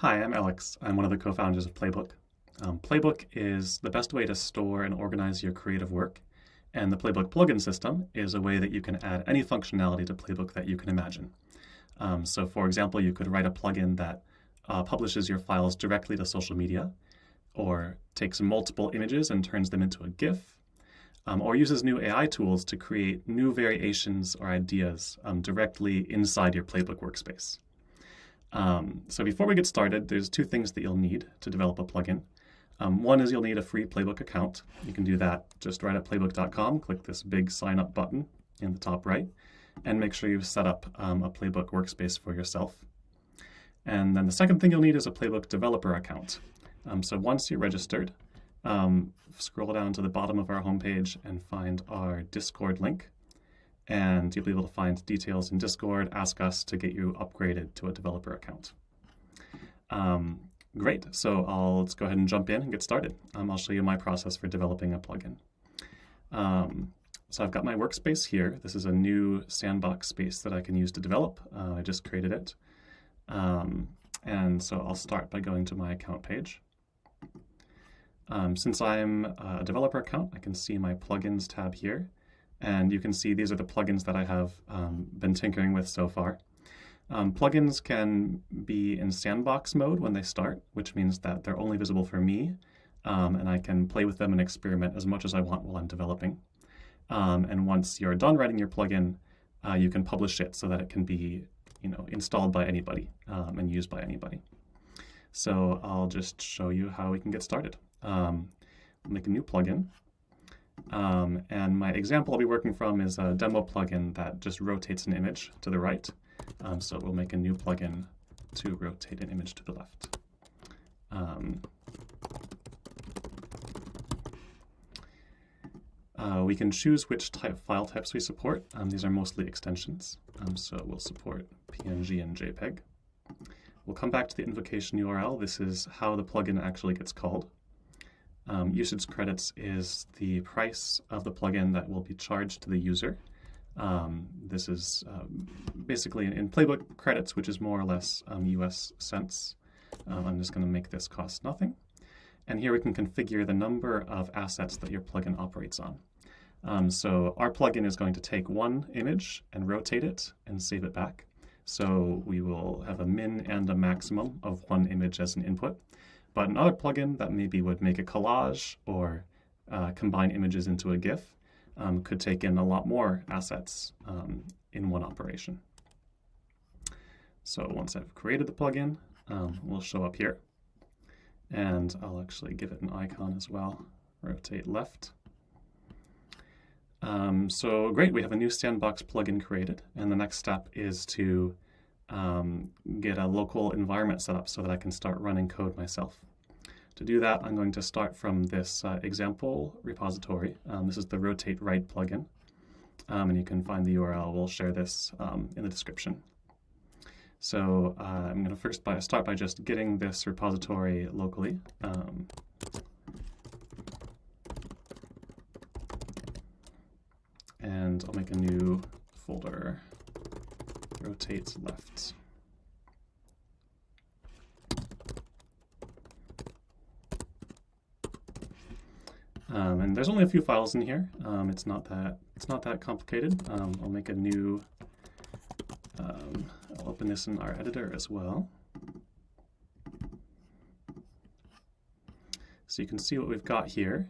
Hi, I'm Alex. I'm one of the co-founders of Playbook. Playbook is the best way to store and organize your creative work, and the Playbook plugin system is a way that you can add any functionality to Playbook that you can imagine. So for example, you could write a plugin that publishes your files directly to social media, or takes multiple images and turns them into a GIF, or uses new AI tools to create new variations or ideas directly inside your Playbook workspace. So before we get started, there's two things that you'll need to develop a plugin. One is you'll need a free Playbook account. You can do that just right at playbook.com. Click this big sign up button in the top right, and make sure you've set up a Playbook workspace for yourself. And then the second thing you'll need is a Playbook developer account. So once you're registered, scroll down to the bottom of our homepage and find our Discord link. And you'll be able to find details in Discord. Ask us to get you upgraded to a developer account. Great, so let's go ahead and jump in and get started. I'll show you my process for developing a plugin. So I've got my workspace here. This is a new sandbox space that I can use to develop. I just created it. And so I'll start by going to my account page. Since I'm a developer account, I can see my plugins tab here. And you can see these are the plugins that I have been tinkering with so far. Plugins can be in sandbox mode when they start, which means that they're only visible for me, and I can play with them and experiment as much as I want while I'm developing. And once you're done writing your plugin, you can publish it so that it can be, installed by anybody and used by anybody. So I'll just show you how we can get started. Make a new plugin. And my example I'll be working from is a demo plugin that just rotates an image to the right. So we'll make a new plugin to rotate an image to the left. We can choose which file types we support. These are mostly extensions. So we'll support PNG and JPEG. We'll come back to the invocation URL. This is how the plugin actually gets called. Usage credits is the price of the plugin that will be charged to the user. This is basically in Playbook credits, which is more or less US cents. I'm just going to make this cost nothing. And here we can configure the number of assets that your plugin operates on. So our plugin is going to take one image and rotate it and save it back. So we will have a min and a maximum of one image as an input. But another plugin that maybe would make a collage or combine images into a GIF could take in a lot more assets in one operation. So once I've created the plugin, we'll show up here. And I'll actually give it an icon as well. Rotate left. So great, we have a new sandbox plugin created. And the next step is to get a local environment set up so that I can start running code myself. To do that, I'm going to start from this example repository. This is the Rotate Right plugin, and you can find the URL. We'll share this in the description. So I'm going to start by just getting this repository locally. And I'll make a new folder, Rotate Left. And there's only a few files in here. It's not that complicated. I'll make a new. I'll open this in our editor as well. So you can see what we've got here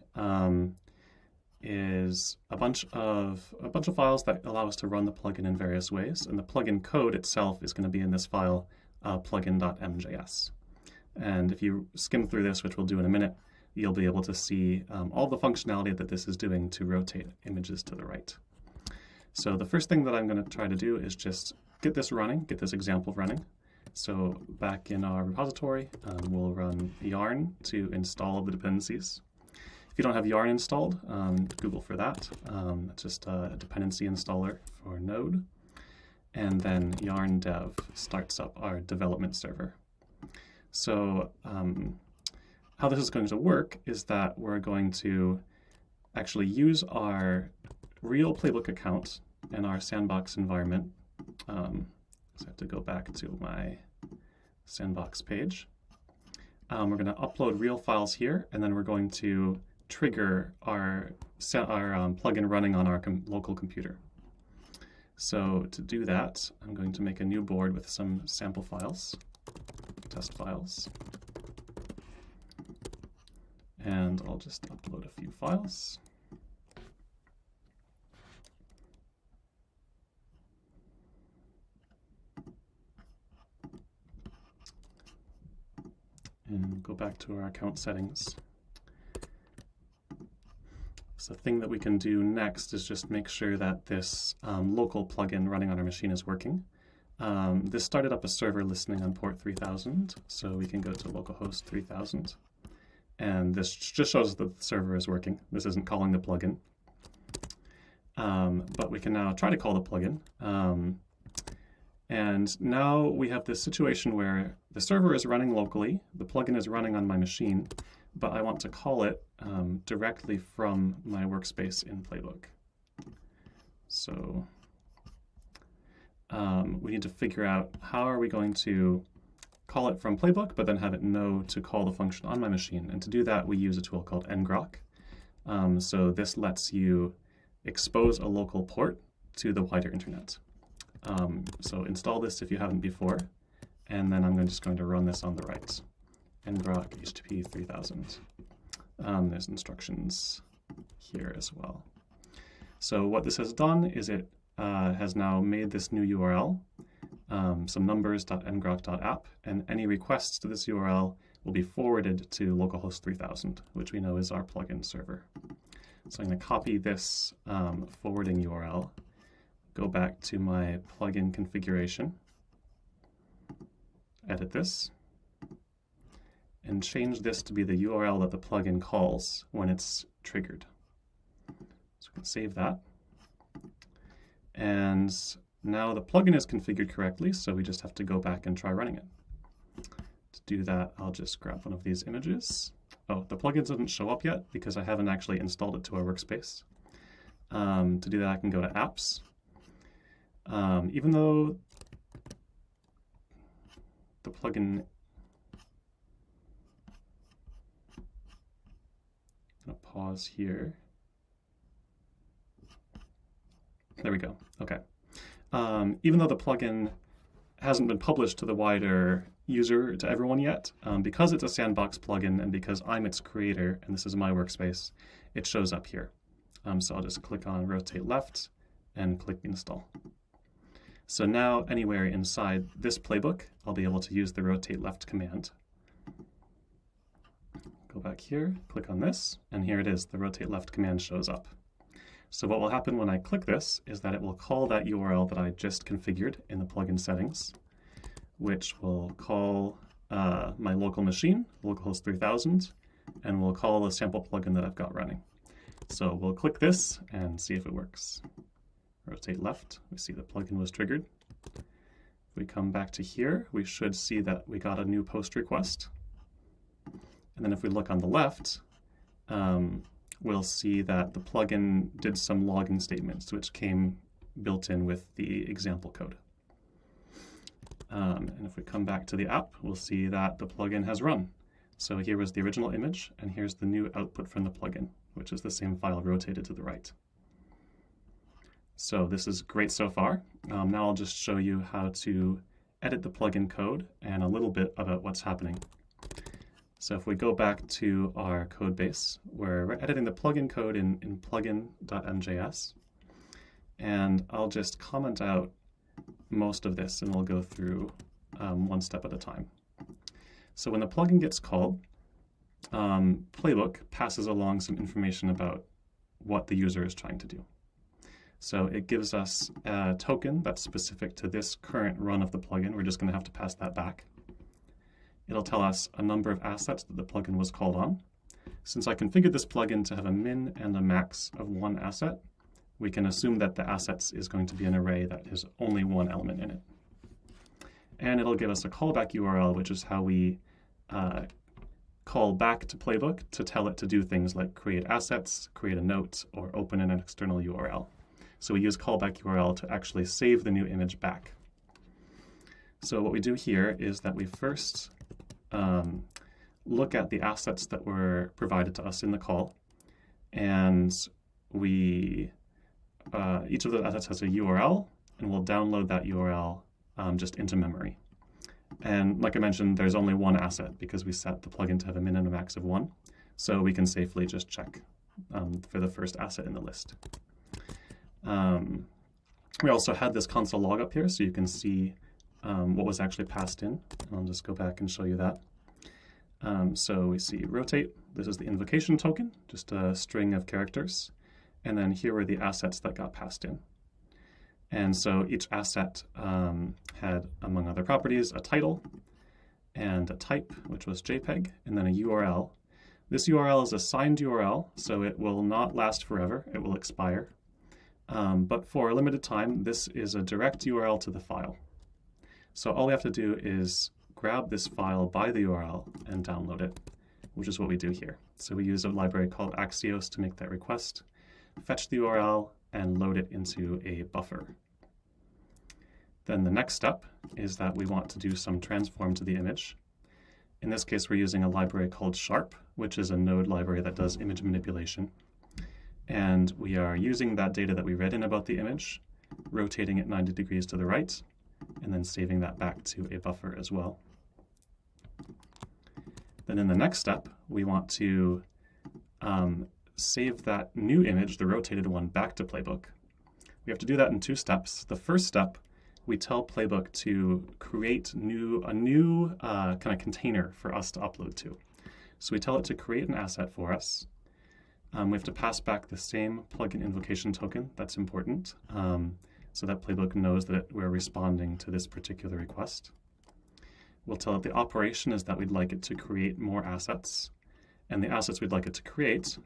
is a bunch of files that allow us to run the plugin in various ways, and the plugin code itself is going to be in this file plugin.mjs. And if you skim through this, which we'll do in a minute, you'll be able to see all the functionality that this is doing to rotate images to the right. So the first thing that I'm going to try to do is just get this running, get this example running. So back in our repository, we'll run yarn to install the dependencies. If you don't have yarn installed, Google for that. It's just a dependency installer for Node. And then yarn dev starts up our development server. So how this is going to work is that we're going to actually use our real Playbook account in our sandbox environment. So I have to go back to my sandbox page. we're going to upload real files here, and then we're going to trigger our plugin running on our local computer. So to do that, I'm going to make a new board with some sample files, test files, and I'll just upload a few files. And go back to our account settings. So the thing that we can do next is just make sure that this local plugin running on our machine is working. This started up a server listening on port 3000, so we can go to localhost 3000. And this just shows that the server is working. This isn't calling the plugin. But we can now try to call the plugin. And now we have this situation where the server is running locally, the plugin is running on my machine, but I want to call it directly from my workspace in Playbook. So we need to figure out how are we going to call it from Playbook, but then have it know to call the function on my machine. And to do that, we use a tool called ngrok. So this lets you expose a local port to the wider internet. So install this if you haven't before, and then I'm just going to run this on the right. ngrok http 3000. There's instructions here as well. So what this has done is it has now made this new URL, some numbers.ngrok.app, and any requests to this URL will be forwarded to localhost 3000, which we know is our plugin server. So I'm going to copy this forwarding URL, go back to my plugin configuration, edit this, and change this to be the URL that the plugin calls when it's triggered. So we can save that. And now the plugin is configured correctly, so we just have to go back and try running it. To do that, I'll just grab one of these images. Oh, the plugin doesn't show up yet because I haven't actually installed it to our workspace. To do that, I can go to Apps. Even though the plugin, I'm going to pause here. There we go. Okay. Even though the plugin hasn't been published to the wider user, to everyone yet, because it's a sandbox plugin and because I'm its creator and this is my workspace, it shows up here. So I'll just click on rotate left and click install. So now anywhere inside this playbook, I'll be able to use the rotate left command. Go back here, click on this, and here it is, the rotate left command shows up. So what will happen when I click this is that it will call that URL that I just configured in the plugin settings, which will call my local machine, localhost 3000, and will call the sample plugin that I've got running. So we'll click this and see if it works. Rotate left, we see the plugin was triggered. If we come back to here, we should see that we got a new post request. And then if we look on the left, we'll see that the plugin did some logging statements, which came built in with the example code. And if we come back to the app, we'll see that the plugin has run. So here was the original image, and here's the new output from the plugin, which is the same file rotated to the right. So this is great so far. Now I'll just show you how to edit the plugin code and a little bit about what's happening. So if we go back to our code base, we're editing the plugin code in plugin.mjs, and I'll just comment out most of this and we'll go through one step at a time. So when the plugin gets called, Playbook passes along some information about what the user is trying to do. So it gives us a token that's specific to this current run of the plugin. We're just going to have to pass that back. It'll tell us a number of assets that the plugin was called on. Since I configured this plugin to have a min and a max of one asset, we can assume that the assets is going to be an array that has only one element in it. And it'll give us a callback URL, which is how we call back to Playbook to tell it to do things like create assets, create a note, or open an external URL. So we use callback URL to actually save the new image back. So what we do here is that we first look at the assets that were provided to us in the call, and each of those assets has a URL, and we'll download that URL just into memory. And like I mentioned, there's only one asset because we set the plugin to have a min and a max of 1, so we can safely just check for the first asset in the list. We also had this console log up here, so you can see what was actually passed in. I'll just go back and show you that. So we see rotate. This is the invocation token, just a string of characters. And then here were the assets that got passed in. And so each asset had, among other properties, a title and a type, which was JPEG, and then a URL. This URL is a signed URL, so it will not last forever. It will expire. But for a limited time, this is a direct URL to the file. So all we have to do is grab this file by the URL and download it, which is what we do here. So we use a library called Axios to make that request, fetch the URL, and load it into a buffer. Then the next step is that we want to do some transform to the image. In this case, we're using a library called Sharp, which is a node library that does image manipulation. And we are using that data that we read in about the image, rotating it 90 degrees to the right, and then saving that back to a buffer as well. Then in the next step, we want to save that new image, the rotated one, back to Playbook. We have to do that in 2 steps. The first step, we tell Playbook to create a new kind of container for us to upload to. So we tell it to create an asset for us. We have to pass back the same plugin invocation token. That's important, so that Playbook knows that we're responding to this particular request. We'll tell it the operation is that we'd like it to create more assets. And the assets we'd like it to create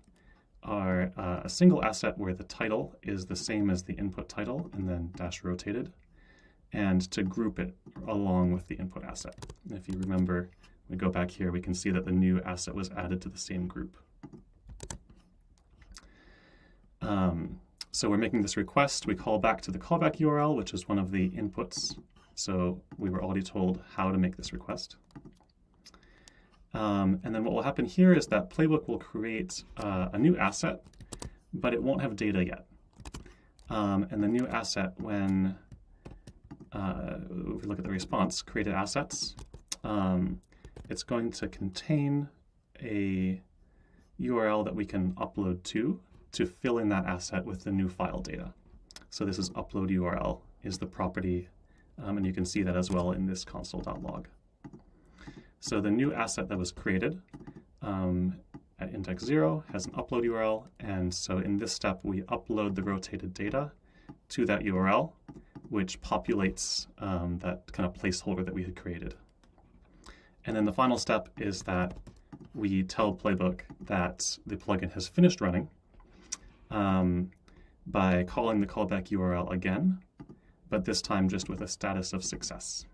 are a single asset where the title is the same as the input title and then dash rotated, and to group it along with the input asset. And if you remember, we go back here, we can see that the new asset was added to the same group. So we're making this request. We call back to the callback URL, which is one of the inputs. So we were already told how to make this request. And then what will happen here is that Playbook will create a new asset, but it won't have data yet. And the new asset, when if we look at the response, created assets, it's going to contain a URL that we can upload to fill in that asset with the new file data. So this is upload URL is the property, and you can see that as well in this console.log. So the new asset that was created at index 0 has an upload URL, and so in this step we upload the rotated data to that URL, which populates that kind of placeholder that we had created. And then the final step is that we tell Playbook that the plugin has finished running by calling the callback URL again, but this time just with a status of success.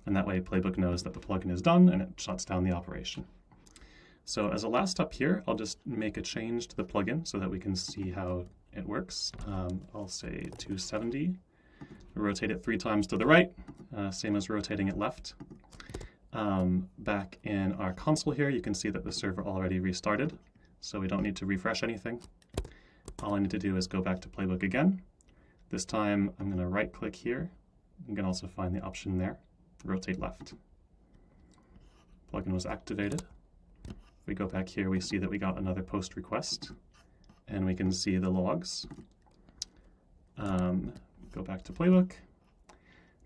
And that way Playbook knows that the plugin is done and it shuts down the operation. So as a last step here, I'll just make a change to the plugin so that we can see how it works. I'll say 270, rotate it 3 times to the right, same as rotating it left. Back in our console here, you can see that the server already restarted, so we don't need to refresh anything. All I need to do is go back to Playbook again. This time I'm going to right click here. You can also find the option there, rotate left. Plugin was activated. If we go back here, we see that we got another post request, and we can see the logs. Go back to Playbook.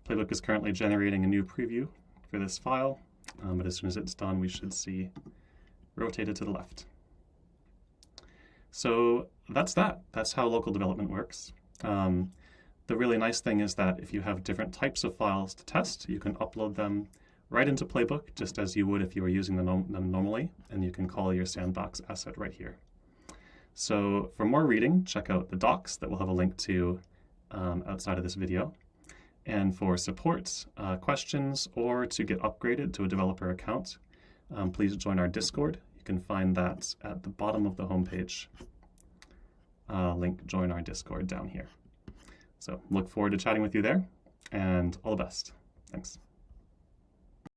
Playbook is currently generating a new preview for this file, but as soon as it's done, we should see rotated to the left. So that's that. That's how local development works. The really nice thing is that if you have different types of files to test, you can upload them right into Playbook, just as you would if you were using them normally, and you can call your sandbox asset right here. So for more reading, check out the docs that we'll have a link to outside of this video. And for support, questions, or to get upgraded to a developer account, please join our Discord. You can find that at the bottom of the homepage. Link join our Discord down here. So look forward to chatting with you there, and all the best. Thanks.